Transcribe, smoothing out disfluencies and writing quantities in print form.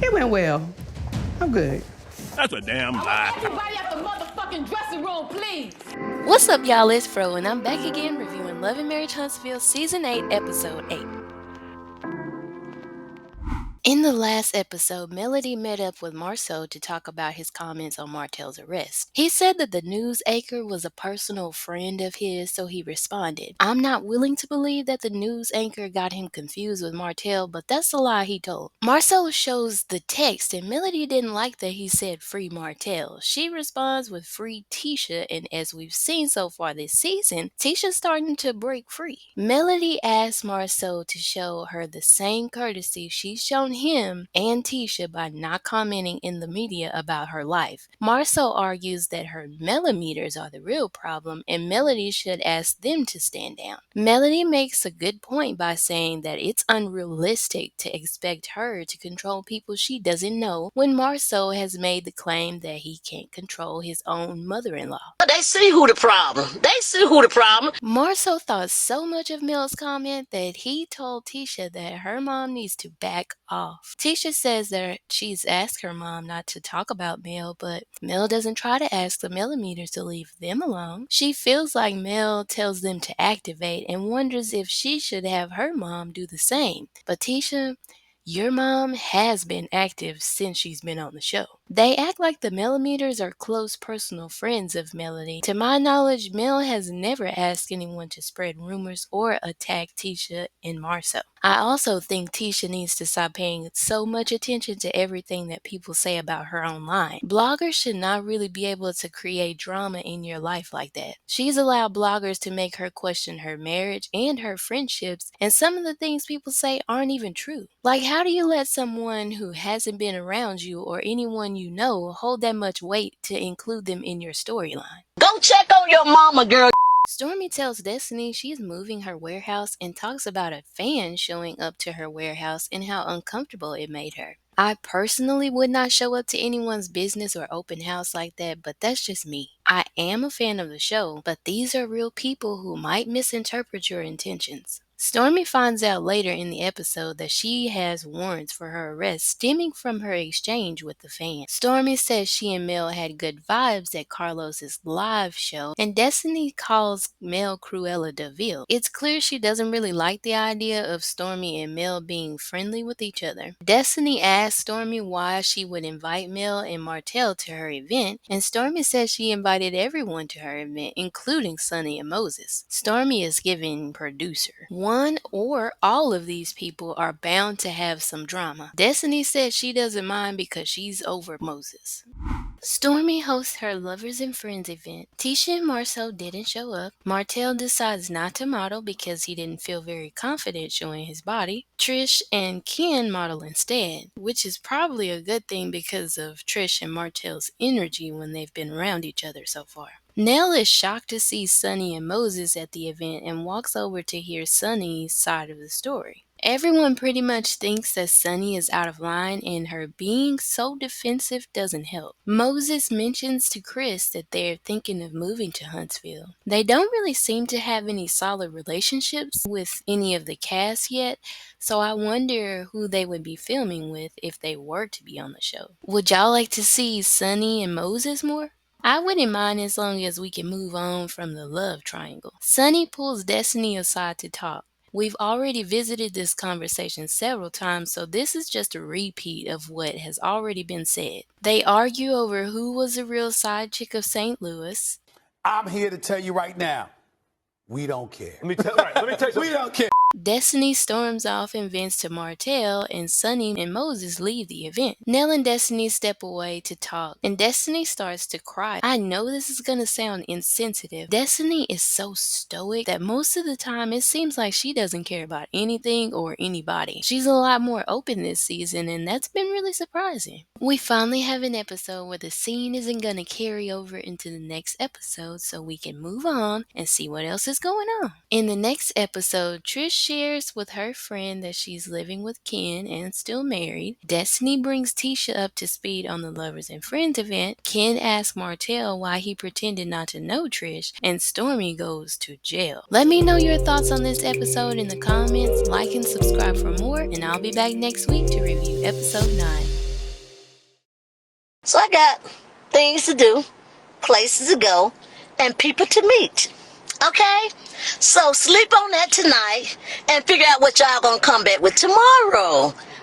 It went well. I'm good. That's a damn lie. Everybody at the motherfucking dressing room, please. What's up, y'all? It's Fro, and I'm back again reviewing Love and Marriage Huntsville Season 8, Episode 8. In the last episode, Melody met up with Marsau to talk about his comments on Martell's arrest. He said that the news anchor was a personal friend of his, so he responded, "I'm not willing to believe that the news anchor got him confused with Martell, but that's the lie he told." Marsau shows the text, and Melody didn't like that he said free Martell. She responds with free Tisha, and as we've seen so far this season, Tisha's starting to break free. Melody asked Marsau to show her the same courtesy she's shown him and Tisha by not commenting in the media about her life. Marsau argues that her millimeters are the real problem and Melody should ask them to stand down. Melody makes a good point by saying that it's unrealistic to expect her to control people she doesn't know when Marsau has made the claim that he can't control his own mother-in-law. They see who the problem. Marsau thought so much of Mel's comment that he told Tisha that her mom needs to back off. Tisha says that she's asked her mom not to talk about Mel, but Mel doesn't try to ask the millimeters to leave them alone. She feels like Mel tells them to activate and wonders if she should have her mom do the same. But Tisha, your mom has been active since she's been on the show. They act like the millimeters are close personal friends of Melody. To my knowledge, Mel has never asked anyone to spread rumors or attack Tisha and Marsau. I also think Tisha needs to stop paying so much attention to everything that people say about her online. Bloggers should not really be able to create drama in your life like that. She's allowed bloggers to make her question her marriage and her friendships, and some of the things people say aren't even true. Like, how do you let someone who hasn't been around you or anyone you know hold that much weight to include them in your storyline? Go check on your mama, girl. Stormi tells Destiny she's moving her warehouse and talks about a fan showing up to her warehouse and how uncomfortable it made her. I personally would not show up to anyone's business or open house like that, but that's just me. I am a fan of the show, but these are real people who might misinterpret your intentions. Stormi finds out later in the episode that she has warrants for her arrest stemming from her exchange with the fan. Stormi says she and Mel had good vibes at Carlos's live show, and Destiny calls Mel Cruella de Vil. It's clear she doesn't really like the idea of Stormi and Mel being friendly with each other. Destiny asks Stormi why she would invite Mel and Martell to her event, and Stormi says she invited everyone to her event, including Sunni and Moses. Stormi is giving producer. One or all of these people are bound to have some drama. Destiny said she doesn't mind because she's over Moses. Stormi hosts her Lovers and Friends event. Tisha and Marsau didn't show up. Martell decides not to model because he didn't feel very confident showing his body. Trish and Ken model instead, which is probably a good thing because of Trish and Martell's energy when they've been around each other so far. Nell is shocked to see Sunni and Moses at the event and walks over to hear Sunni's side of the story. Everyone pretty much thinks that Sunni is out of line and her being so defensive doesn't help. Moses mentions to Chris that they're thinking of moving to Huntsville. They don't really seem to have any solid relationships with any of the cast yet, so I wonder who they would be filming with if they were to be on the show. Would y'all like to see Sunni and Moses more? I wouldn't mind as long as we can move on from the love triangle. Sunni pulls Destiny aside to talk. We've already visited this conversation several times, so this is just a repeat of what has already been said. They argue over who was the real side chick of St. Louis. I'm here to tell you right now, we don't care. Let me tell you something. We don't care. Destiny storms off and vents to Martell, and Sunni and Moses leave the event. Nell and Destiny step away to talk, and Destiny starts to cry. I know this is gonna sound insensitive. Destiny is so stoic that most of the time it seems like she doesn't care about anything or anybody. She's a lot more open this season, and that's been really surprising. We finally have an episode where the scene isn't gonna carry over into the next episode, so we can move on and see what else is going on. In the next episode, Trish shares with her friend that she's living with Ken and still married. Destiny brings Tisha up to speed on the Lovers and Friends event. Ken asks Martell why he pretended not to know Trish, and Stormi goes to jail. Let me know your thoughts on this episode in the comments, like and subscribe for more, and I'll be back next week to review episode 9. So I got things to do, places to go, and people to meet. Okay? So sleep on that tonight and figure out what y'all gonna come back with tomorrow.